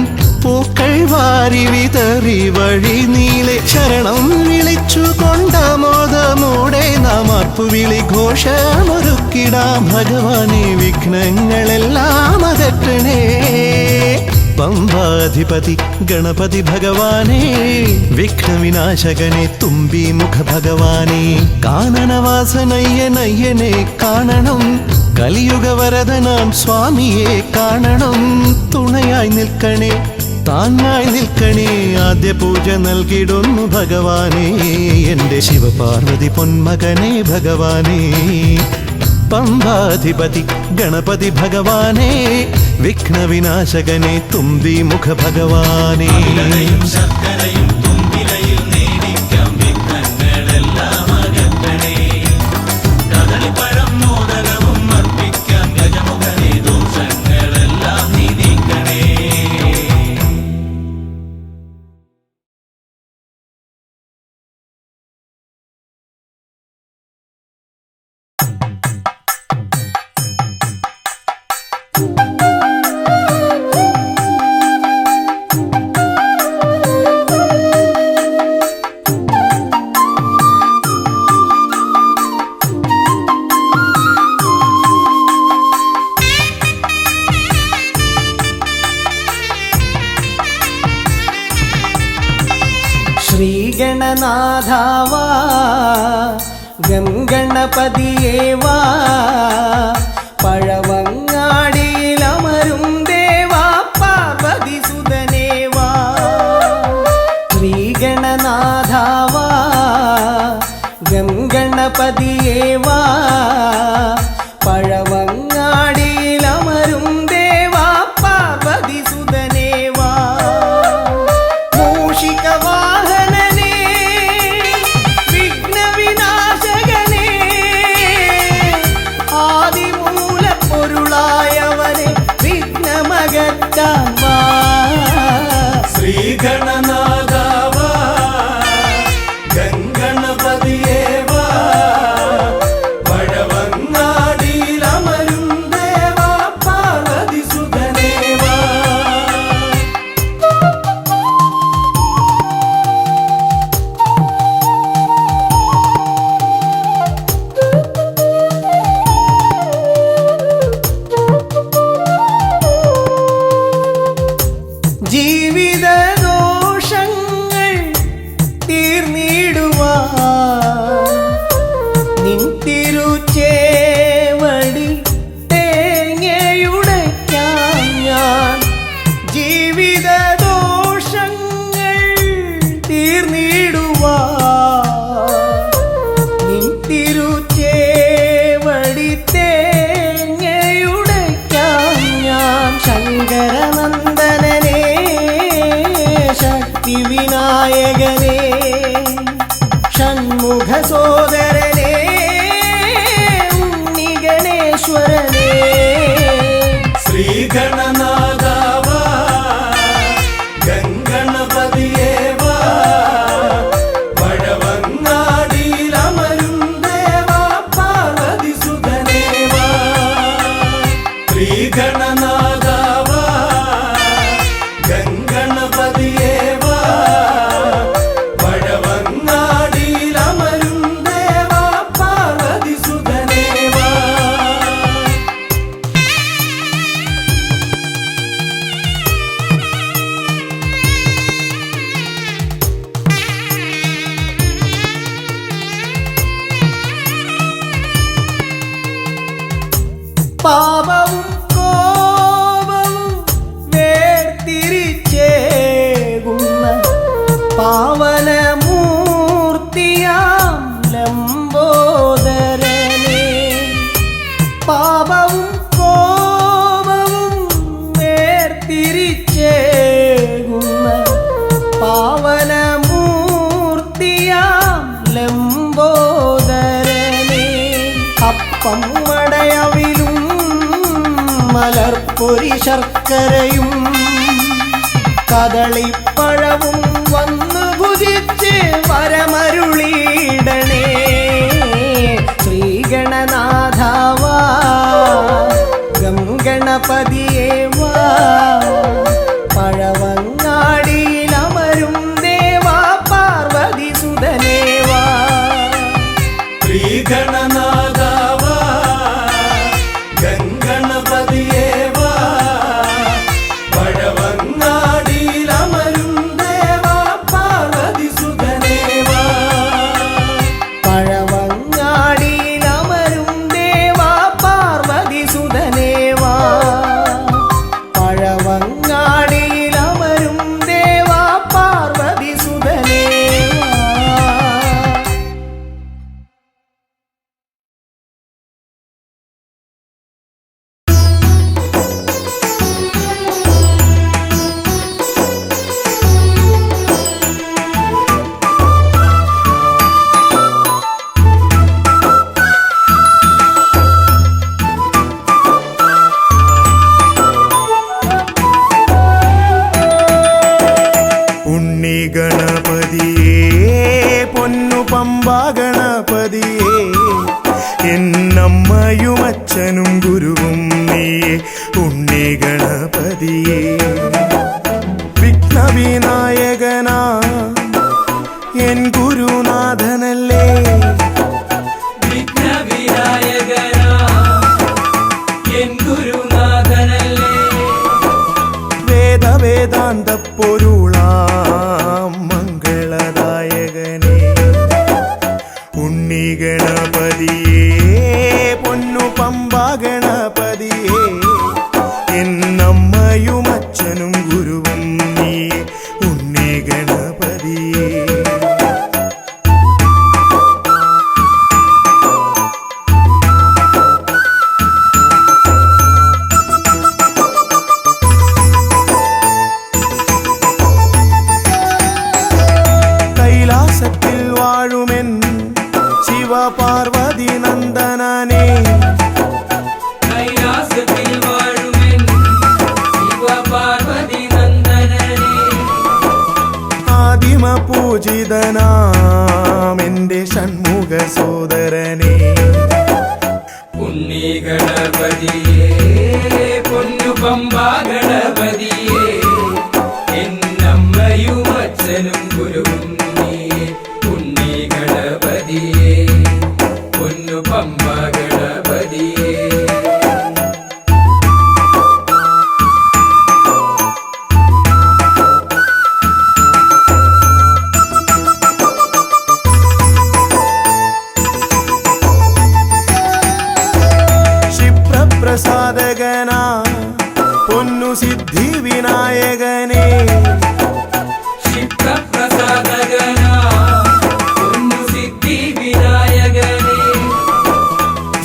പൂക്കൾ വാരി വിതറി വഴി നീളെ ശരണം വിളിച്ചു കൊണ്ടാമോദമോടെ നാം അർപ്പുവിളി ഘോഷമൊരുക്കിടാം. ഭഗവാനെ വിഘ്നങ്ങളെല്ലാം അകറ്റണേ. പമ്പാധിപതി ഗണപതി ഭഗവാനെ, വിഘ്നവിനാശകനെ തുമ്പി മുഖ ഭഗവാനെ. കാനനവാസനയ്യനയ്യനെ കാണണം, കലിയുഗവരദനാം സ്വാമിയെ കാണണം. തുണയായി നിൽക്കണേ, താങ്ങായി നിൽക്കണേ, ആദ്യ പൂജ നൽകിടുന്നു ഭഗവാനെ. എൻ്റെ ശിവപാർവതി പൊന്മകനെ ഭഗവാനെ. പമ്പാധിപതി ഗണപതി ഭഗവാനെ, വിഘ്നവിനാശകനെ തുമ്പി മുഖ ഭഗവാനെ. അവിലടയും ശർക്കരയും തുമ്പിലയിൽ നേദിക്കാം വിഘ്നങ്ങളെല്ലാം അകറ്റണേ. കദളിപ്പഴം മോദകവും അർപ്പിക്കാം ഗജമുഖനെ, ദോഷങ്ങളെല്ലാം നീ നീക്കണേ. ശ്രീഗണനാഥാവാ ഗംഗണപതിയേവാ, പഴവങ്ങാടിയിലമരും ദേവാ പാർവതി സുതനേവാ. ശ്രീഗണനാഥാവാ ഗംഗണപതിയേവാ, പഴവങ്ങാടിയിലമരും ദേവാ പാർവതി സുതനേവാ. മൂഷികവാഹനനേ വിഘ്നവിനാശകനേ, ആദിമൂലപ്പൊരുളായവനെ വിഘ്നമകറ്റാൻ വാ. ശ്രീഗണനാഥാവാ ഗംഗണപതിയേവാ, പഴവങ്ങാടിയിലമരും പമ്മടയവിലും മലർപ്പൊരി ശർക്കരയും കദളിപ്പഴവും വന്നു ഭുജിച്ച് വരമരുളിയിടണേ. ശ്രീഗണനാഥാവാ ഗംഗണപതിയേ വാ പഴവങ്ങാടിയിലമരും ദേവാ പാർവതി സുതനേവാ. ശ്രീഗണനാഥാവാ ഗംഗണപതിയേവാ പഴവങ്ങാടിയിലമരും ദേവാ പാർവതി സുതനേവാ. പഴവങ്ങാടിയിലമരും ദേവാ പാർവതി സുതനേവാ. പഴവങ്ങാടിയിലമരും ദേവാ പാർവതി സുതനേവാ. ഉണ്ണി ഗണപതിയേ പൊന്നു പമ്പാ ഗണപതിയേ എന്നമ്മയും അച്ഛനും ഗുരുവും നീയേ. ഉണ്ണി ഗണപതിയേ വിഘ്നവിനായകനാ എൻ ഗുരുനാഥനല്ലേ. വിഘ്നവിനായകനാ എൻ ഗുരുനാഥനല്ലേ. വേദാന്ത പൊരുളാം മംഗളദായകനേ. ഉണ്ണി ഗണപതിയേ പൊന്നു പമ്പാ ഗണപതിയേ എന്നമ്മയും അച്ഛനും ഗുരുവും നീയേ. ഉണ്ണി ഗണപതിയേ കൈലാസത്തിൽ വാഴുമെൻ ശിവപാർവതി നന്ദനനേ. കൈലാസത്തിൽ വാഴുമെൻ ശിവപാർവതി നന്ദനനേ. ആദിമ പൂജിതനാം എന്റെ ഷൺമുഖ സോദരനേ. ഉണ്ണി ഗണപതിയേ പൊന്നു പമ്പാ ഗണപതിയേ എന്നമ്മയും അച്ഛനും ഗുരുവും നീയേ. ഉണ്ണി ഗണപതിയേ പൊന്നു പമ്പാ ഗണപതിയേ. ക്ഷിപ്രപ്രസാദകനാ പൊന്നു സിദ്ധി വിനായകനേ. ക്ഷിപ്രപ്രസാദകനാ പൊന്നു സിദ്ധി വിനായകനേ.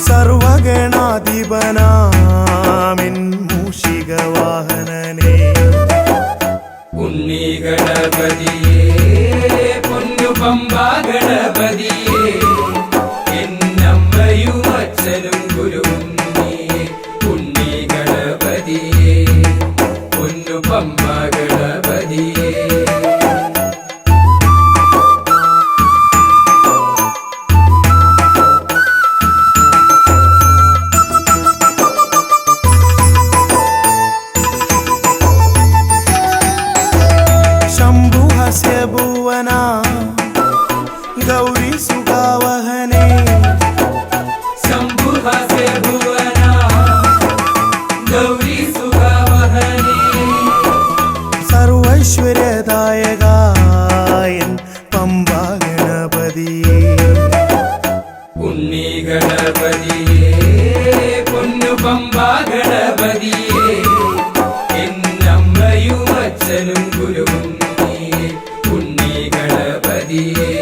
സർവഗണാധിപനാമിൻ മൂഷിക വാഹനനേ. ഉണ്ണി ഗണപതിയേ പൊന്നു പമ്പാ ഗണപതിയേ എന്നമ്മയും അച്ഛനും ഗുരുവും നീയേ. ഉണ്ണി ഗണപതിയേ പൊന്നു പമ്പാ ഗണപതിയേ. ശംഭുഹസ്യ ഭുവനാ ഗൗരി സുഖാവഹനേ. ശംഭുഹസ്യ ഭുവനാ ഗൗരി സുഖാവഹനേ. സർവൈശ്വര്യദായകായൻ പമ്പാ ഗണപതിയേ. ഉണ്ണി ഗണപതിയേ പൊന്നു പമ്പാ ഗണപതിയേ എന്നമ്മയും അച്ഛനും ഗുരുവും നീയേ. ഉണ്ണി ഗണപതിയേ